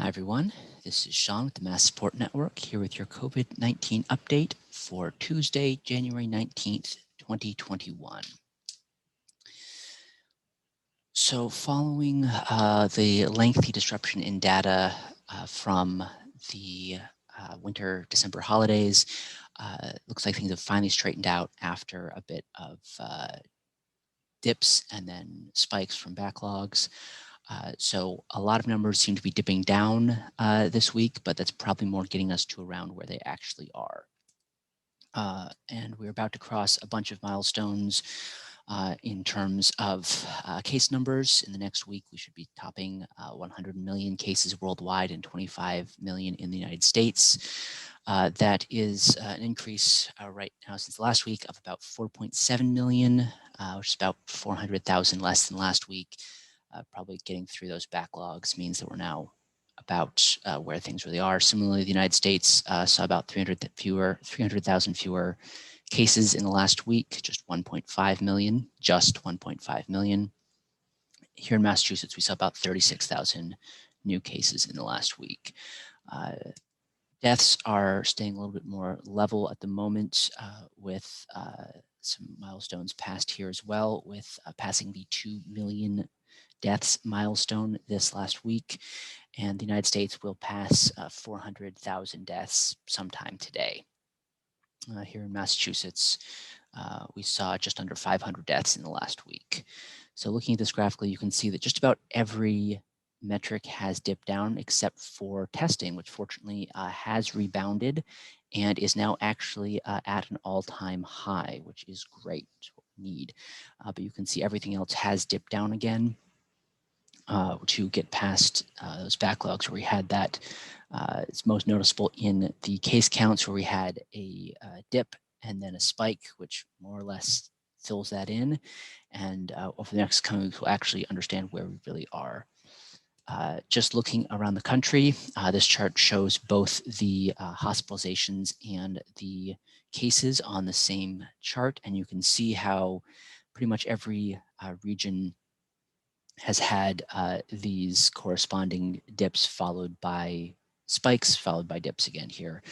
Hi, everyone. This is Sean with the MassSupport Network here with your COVID-19 update for Tuesday, January 19th, 2021. So following the lengthy disruption in data from the winter December holidays, looks like things have finally straightened out after a bit of dips and then spikes from backlogs. So a lot of numbers seem to be dipping down this week, but that's probably more getting us to around where they actually are. And we're about to cross a bunch of milestones in terms of case numbers. In the next week, we should be topping 100 million cases worldwide and 25 million in the United States. That is an increase right now since last week of about 4.7 million, which is about 400,000 less than last week. Probably getting through those backlogs means that we're now about where things really are. Similarly, the United States saw about 300,000 fewer cases in the last week, just 1.5 million, just 1.5 million. Here in Massachusetts, we saw about 36,000 new cases in the last week. Deaths are staying a little bit more level at the moment with some milestones passed here as well, with passing the 2 million deaths milestone this last week. And the United States will pass 400,000 deaths sometime today. Here in Massachusetts, we saw just under 500 deaths in the last week. So looking at this graphically, you can see that just about every metric has dipped down except for testing, which fortunately has rebounded and is now actually at an all-time high, which is great, what we need. But you can see everything else has dipped down again to get past those backlogs where we had that. It's most noticeable in the case counts where we had a dip and then a spike, which more or less fills that in. And over the next coming weeks, we'll actually understand where we really are. Just looking around the country, this chart shows both the hospitalizations and the cases on the same chart. And you can see how pretty much every region has had these corresponding dips followed by spikes, followed by dips again here.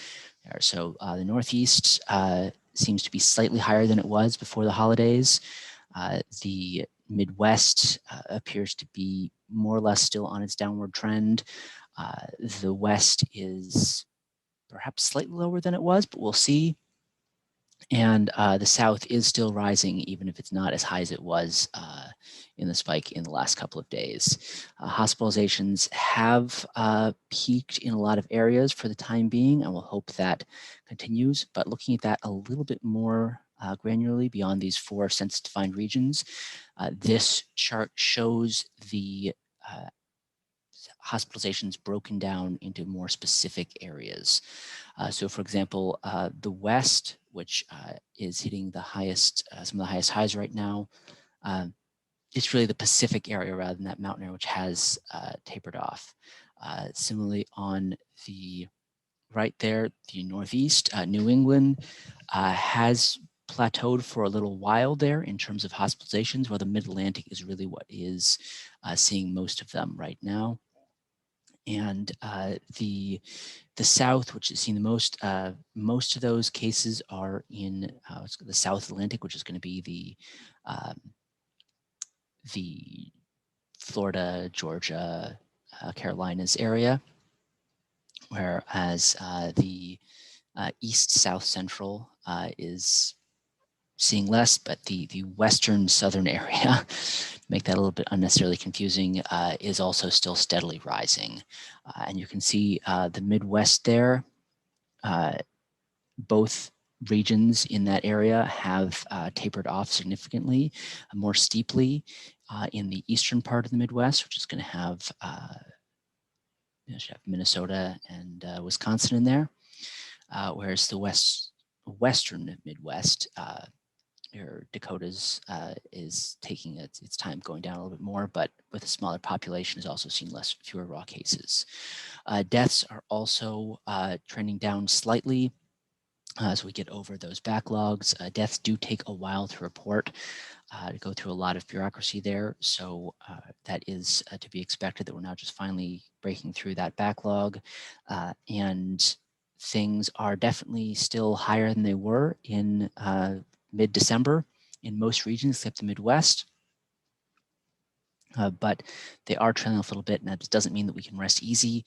So the Northeast seems to be slightly higher than it was before the holidays. The Midwest appears to be more or less still on its downward trend. The West is perhaps slightly lower than it was, but we'll see. And the South is still rising, even if it's not as high as it was in the spike in the last couple of days. Hospitalizations have peaked in a lot of areas for the time being, and we'll hope that continues. But looking at that a little bit more granularly beyond these 4 census-defined regions, this chart shows the hospitalizations broken down into more specific areas. So for example, the West, which is hitting the highest, some of the highest highs right now, it's really the Pacific area rather than that mountain area, which has tapered off. Similarly on the right there, the Northeast, New England has plateaued for a little while there in terms of hospitalizations, while the Mid-Atlantic is really what is seeing most of them right now. And the South, which is seeing the most of those cases are in the South Atlantic, which is going to be the Florida, Georgia, Carolinas area, whereas the East, South, Central is seeing less, but the western southern area, make that a little bit unnecessarily confusing, is also still steadily rising. And you can see the Midwest there, both regions in that area have tapered off significantly, more steeply in the eastern part of the Midwest, which is going to have, should have Minnesota and Wisconsin in there, whereas the western Midwest, Dakota's is taking its time going down a little bit more, but with a smaller population has also seen fewer raw cases. Deaths are also trending down slightly as we get over those backlogs. Deaths do take a while to report. to go through a lot of bureaucracy there. So that is to be expected, that we're now just finally breaking through that backlog. And things are definitely still higher than they were in mid-December in most regions except the Midwest. But they are trailing off a little bit, and that doesn't mean that we can rest easy.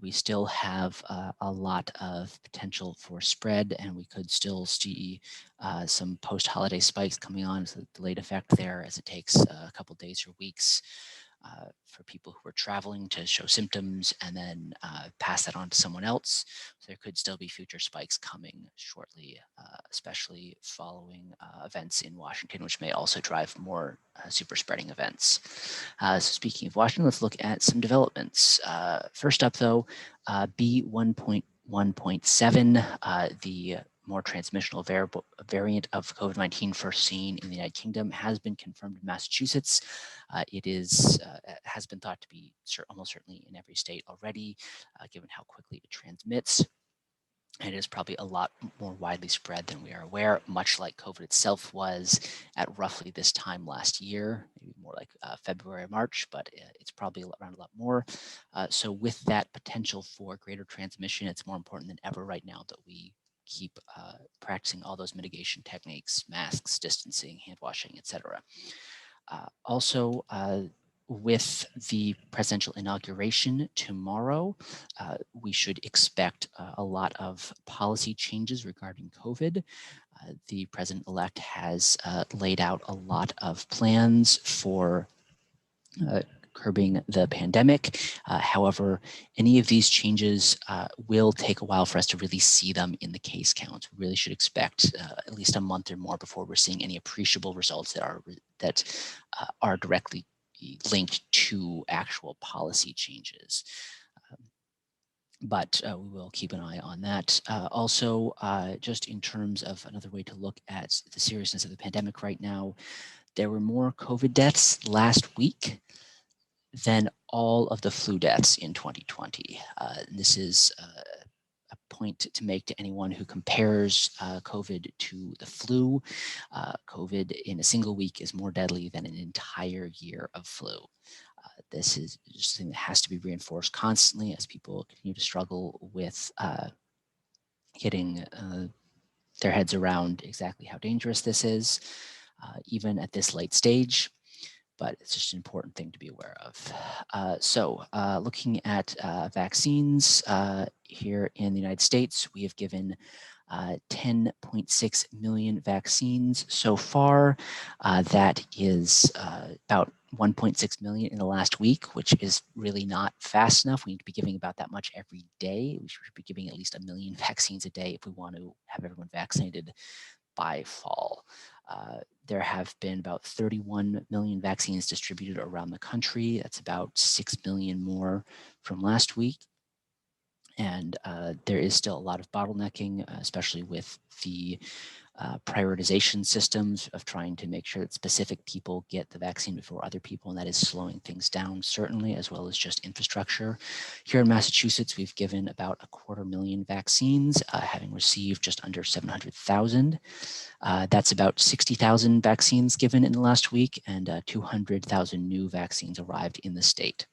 We still have a lot of potential for spread, and we could still see some post-holiday spikes coming on. So delayed effect there, as it takes a couple days or weeks for people who are traveling to show symptoms and then pass that on to someone else. So there could still be future spikes coming shortly, especially following events in Washington, which may also drive more super spreading events. So speaking of Washington, let's look at some developments. First up though, B1.1.7, the more transmissional variant of COVID-19 first seen in the United Kingdom, has been confirmed in Massachusetts. It has been thought to be almost certainly in every state already, given how quickly it transmits. It is probably a lot more widely spread than we are aware, much like COVID itself was at roughly this time last year, maybe more like February or March, but it's probably around a lot more. So with that potential for greater transmission, it's more important than ever right now that we keep practicing all those mitigation techniques, masks, distancing, hand washing, etc. Also, with the presidential inauguration tomorrow, we should expect a lot of policy changes regarding COVID. The president-elect has laid out a lot of plans for curbing the pandemic. However, any of these changes will take a while for us to really see them in the case count. We really should expect at least a month or more before we're seeing any appreciable results that are directly linked to actual policy changes. But we will keep an eye on that. Also, just in terms of another way to look at the seriousness of the pandemic right now, there were more COVID deaths last week than all of the flu deaths in 2020. This is a point to make to anyone who compares COVID to the flu. COVID in a single week is more deadly than an entire year of flu. This is just something that has to be reinforced constantly as people continue to struggle with getting their heads around exactly how dangerous this is, even at this late stage. But it's just an important thing to be aware of. So looking at vaccines here in the United States, we have given 10.6 million vaccines so far. That is about 1.6 million in the last week, which is really not fast enough. We need to be giving about that much every day. We should be giving at least 1 million vaccines a day if we want to have everyone vaccinated by fall. There have been about 31 million vaccines distributed around the country. That's about 6 million more from last week. And there is still a lot of bottlenecking, especially with the prioritization systems of trying to make sure that specific people get the vaccine before other people, and that is slowing things down, certainly, as well as just infrastructure. Here in Massachusetts, we've given about 250,000 vaccines, having received just under 700,000. That's about 60,000 vaccines given in the last week, and 200,000 new vaccines arrived in the state.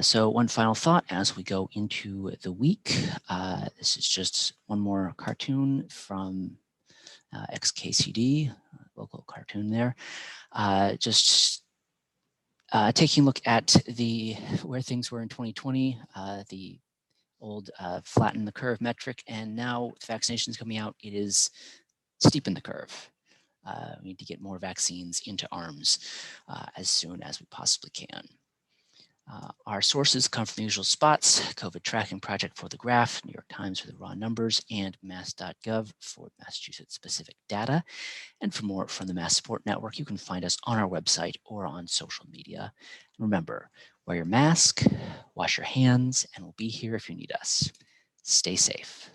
So one final thought as we go into the week. This is just one more cartoon from XKCD, local cartoon there. Just taking a look at where things were in 2020, the old flatten the curve metric, and now with vaccinations coming out, it is steepen the curve. We need to get more vaccines into arms as soon as we possibly can. Our sources come from the usual spots: COVID Tracking Project for the graph, New York Times for the raw numbers, and mass.gov for Massachusetts-specific data. And for more from the MassSupport Network, you can find us on our website or on social media. Remember, wear your mask, wash your hands, and we'll be here if you need us. Stay safe.